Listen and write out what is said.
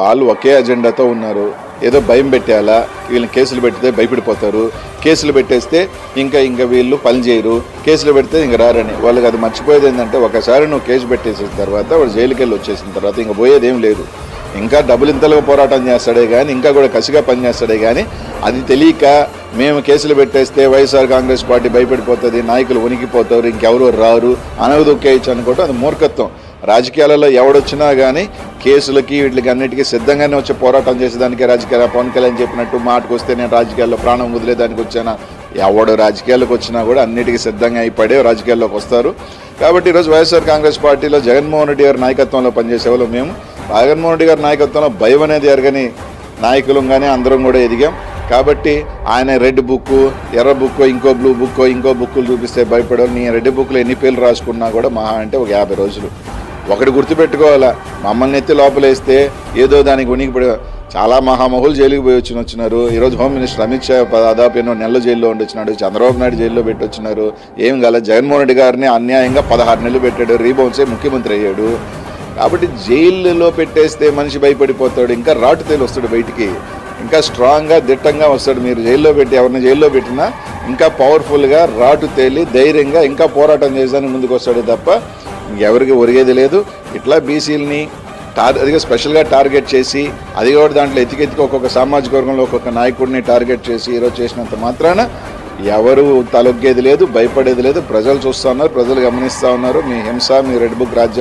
వాళ్ళు ఒకే అజెండాతో ఉన్నారు. ఏదో భయం పెట్టేయాలా, వీళ్ళని కేసులు పెట్టితే భయపడిపోతారు, కేసులు పెట్టేస్తే ఇంకా వీళ్ళు పని చేయరు, కేసులు పెడితే ఇంక రారని. వాళ్ళకి అది మర్చిపోయేది ఏంటంటే, ఒకసారి నువ్వు కేసు పెట్టేసిన తర్వాత వాడు జైలుకి వెళ్ళి వచ్చేసిన తర్వాత ఇంక పోయేదేం లేదు. ఇంకా డబ్బులింతలుగా పోరాటం చేస్తాడే కానీ, ఇంకా కూడా కసిగా పనిచేస్తాడే కానీ, అది తెలియక మేము కేసులు పెట్టేస్తే వైఎస్ఆర్ కాంగ్రెస్ పార్టీ భయపడిపోతుంది, నాయకులు వణికిపోతారు, ఇంకెవరు రారు, అనవదొక్కేయచ్చు అనుకోవటం అది మూర్ఖత్వం. రాజకీయాలలో ఎవడొచ్చినా కానీ కేసులకి వీటికి అన్నిటికీ సిద్ధంగానే వచ్చి పోరాటం చేసేదానికే రాజకీయాలు. పవన్ కళ్యాణ్ చెప్పినట్టు మాటకు వస్తే నేను రాజకీయాల్లో ప్రాణం వదిలేదానికి వచ్చానా, ఎవడు రాజకీయాల్లోకి వచ్చినా కూడా అన్నిటికీ సిద్ధంగా అయిపడే రాజకీయాల్లోకి వస్తారు. కాబట్టి ఈరోజు వైఎస్ఆర్ కాంగ్రెస్ పార్టీలో జగన్మోహన్ రెడ్డి గారి నాయకత్వంలో పనిచేసేవాళ్ళు మేము. జగన్మోహన్ రెడ్డి గారి నాయకత్వంలో భయం అనేది ఎరగని నాయకులం కానీ అందరం కూడా ఎదిగాం. కాబట్టి ఆయన రెడ్ బుక్, ఎర్ర బుక్, ఇంకో బ్లూ బుక్, ఇంకో బుక్కులు చూపిస్తే భయపడవు. నీ రెడ్ బుక్లో ఎన్ని పేర్లు రాసుకున్నా కూడా మహా అంటే ఒక 50 రోజులు. ఒకటి గుర్తుపెట్టుకోవాలా, మమ్మల్ని ఎత్తి లోపలేస్తే ఏదో దానికి ఉనికిపడి చాలా మహామహులు జైలుకి పోయి వచ్చినారు. ఈరోజు హోమ్ మినిస్టర్ అమిత్ షా దాదాపు ఎన్నో నెలల జైల్లో ఉండొచ్చినాడు, చంద్రబాబు నాయుడు జైల్లో పెట్టి వచ్చినారు. ఏం కాల, జగన్మోహన్ రెడ్డి గారిని అన్యాయంగా 16 నెలలు పెట్టాడు, రీబౌన్సే ముఖ్యమంత్రి అయ్యాడు. కాబట్టి జైల్లో పెట్టేస్తే మనిషి భయపడిపోతాడు, ఇంకా రాటు తేలి వస్తాడు బయటికి, ఇంకా స్ట్రాంగ్గా దిట్టంగా వస్తాడు. మీరు జైల్లో పెట్టి ఎవరిని జైల్లో పెట్టినా ఇంకా పవర్ఫుల్గా రాటు తేలి ధైర్యంగా ఇంకా పోరాటం చేసేదానికి ముందుకు వస్తాడు తప్ప ఎవరికి ఒరిగేది లేదు. ఇట్లా బీసీలని అదిగా స్పెషల్గా టార్గెట్ చేసి, అది కూడా దాంట్లో ఎతికెత్తికి ఒక్కొక్క సామాజిక వర్గంలో ఒక్కొక్క నాయకుడిని టార్గెట్ చేసి ఈరోజు చేసినంత మాత్రాన ఎవరు తలొగ్గేది లేదు, భయపడేది లేదు. ప్రజలు చూస్తూ ఉన్నారు, ప్రజలు గమనిస్తూ ఉన్నారు. మీ హింస, మీ రెడ్ బుక్ రాజ్యం